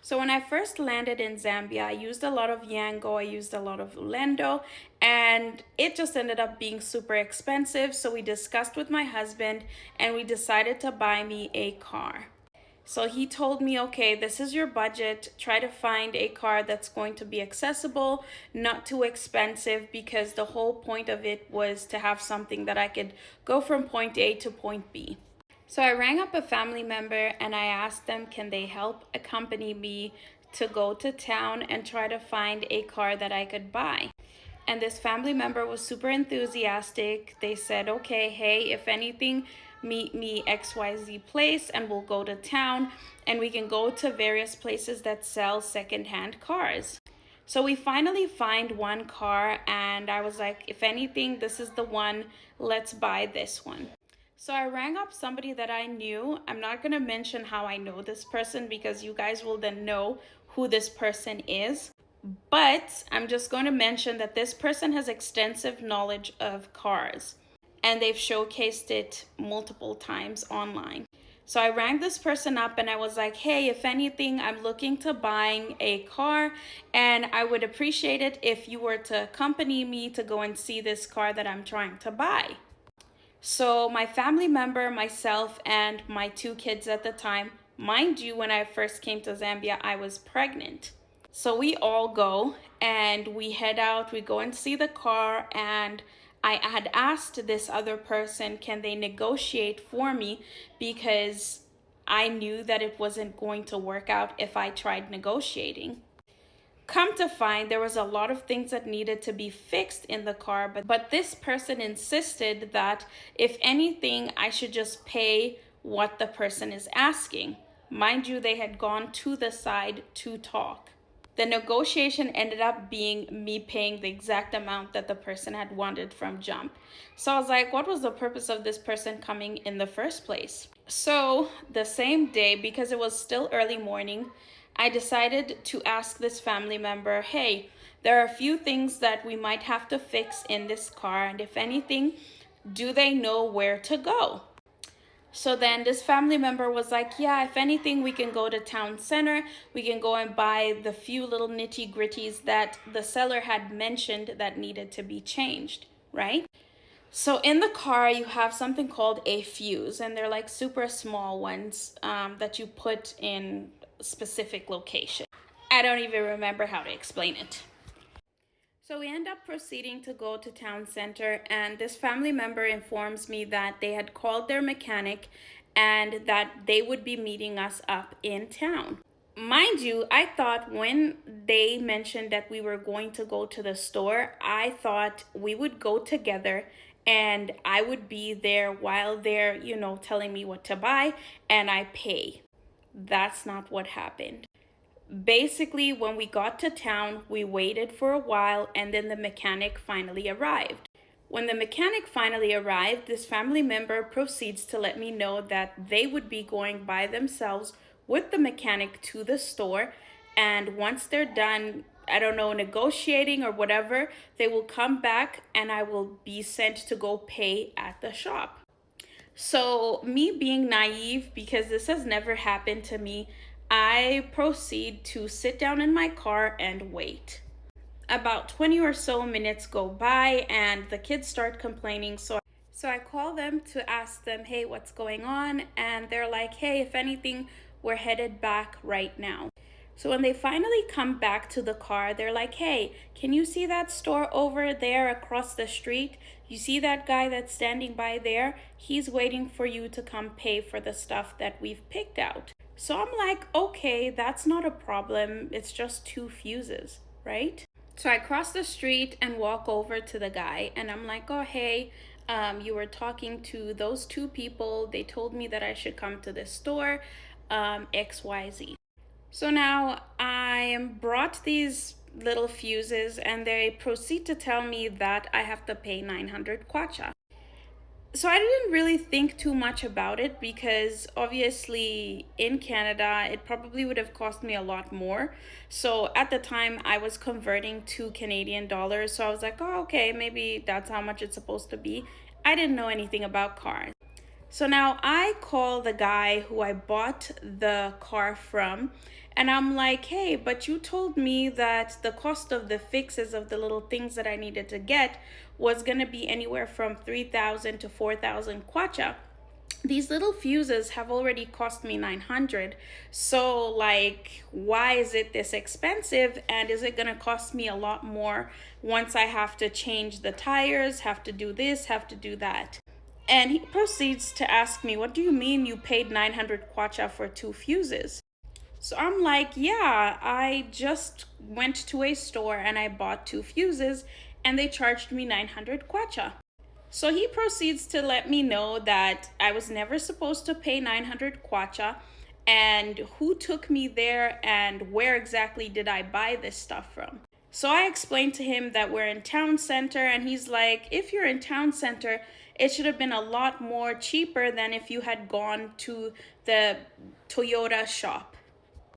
So when I first landed in Zambia, I used a lot of Yango, I used a lot of Lendo, and it just ended up being super expensive. So we discussed with my husband and we decided to buy me a car. So he told me, okay, this is your budget. Try to find a car that's going to be accessible, not too expensive, because the whole point of it was to have something that I could go from point A to point B. So I rang up a family member and I asked them, can they help accompany me to go to town and try to find a car that I could buy? And this family member was super enthusiastic. They said, okay, hey, if anything, meet me XYZ place and we'll go to town and we can go to various places that sell secondhand cars. So we finally find one car and I was like, if anything, this is the one, let's buy this one. So I rang up somebody that I knew. I'm not going to mention how I know this person because you guys will then know who this person is. But I'm just going to mention that this person has extensive knowledge of cars and they've showcased it multiple times online. So I rang this person up and I was like, hey, if anything, I'm looking to buying a car and I would appreciate it if you were to accompany me to go and see this car that I'm trying to buy. So my family member, myself, and my two kids at the time, mind you, when I first came to Zambia, I was pregnant. So we all go and we head out, we go and see the car, and I had asked this other person, can they negotiate for me, because I knew that it wasn't going to work out if I tried negotiating. Come to find, there was a lot of things that needed to be fixed in the car, but this person insisted that if anything, I should just pay what the person is asking. Mind you, they had gone to the side to talk. The negotiation ended up being me paying the exact amount that the person had wanted from jump. So I was like, what was the purpose of this person coming in the first place? So the same day, because it was still early morning, I decided to ask this family member, hey, there are a few things that we might have to fix in this car, and if anything, do they know where to go? So then this family member was like, yeah, if anything, we can go to town center. We can go and buy the few little nitty gritties that the seller had mentioned that needed to be changed, right? So in the car, you have something called a fuse, and they're like super small ones that you put in specific location. I don't even remember how to explain it. So we end up proceeding to go to town center, and this family member informs me that they had called their mechanic and that they would be meeting us up in town. Mind you, I thought when they mentioned that we were going to go to the store, I thought we would go together and I would be there while they're, telling me what to buy and I pay. That's not what happened. Basically, when we got to town, we waited for a while and then the mechanic finally arrived. When the mechanic finally arrived, this family member proceeds to let me know that they would be going by themselves with the mechanic to the store, and once they're done, I don't know, negotiating or whatever, they will come back and I will be sent to go pay at the shop. So me being naive, because this has never happened to me, I proceed to sit down in my car and wait. About 20 or so minutes go by and the kids start complaining. So I call them to ask them, hey, what's going on? And they're like, hey, if anything, we're headed back right now. So when they finally come back to the car, they're like, hey, can you see that store over there across the street? You see that guy that's standing by there? He's waiting for you to come pay for the stuff that we've picked out. So I'm like, okay, that's not a problem. It's just two fuses, right? So I cross the street and walk over to the guy and I'm like, oh, hey, you were talking to those two people. They told me that I should come to this store, XYZ. So now I am brought these little fuses and they proceed to tell me that I have to pay 900 kwacha. So I didn't really think too much about it because obviously in Canada, it probably would have cost me a lot more. So at the time I was converting to Canadian dollars. So I was like, oh, okay, maybe that's how much it's supposed to be. I didn't know anything about cars. So now I call the guy who I bought the car from, and I'm like, hey, but you told me that the cost of the fixes of the little things that I needed to get was going to be anywhere from 3,000 to 4,000 kwacha. These little fuses have already cost me 900. So, like, why is it this expensive? And is it going to cost me a lot more once I have to change the tires, have to do this, have to do that? And he proceeds to ask me, what do you mean you paid 900 kwacha for two fuses? So I'm like, yeah, I just went to a store and I bought two fuses and they charged me 900 kwacha. So he proceeds to let me know that I was never supposed to pay 900 kwacha and who took me there and where exactly did I buy this stuff from. So I explained to him that we're in town center, and he's like, if you're in town center, it should have been a lot more cheaper than if you had gone to the Toyota shop.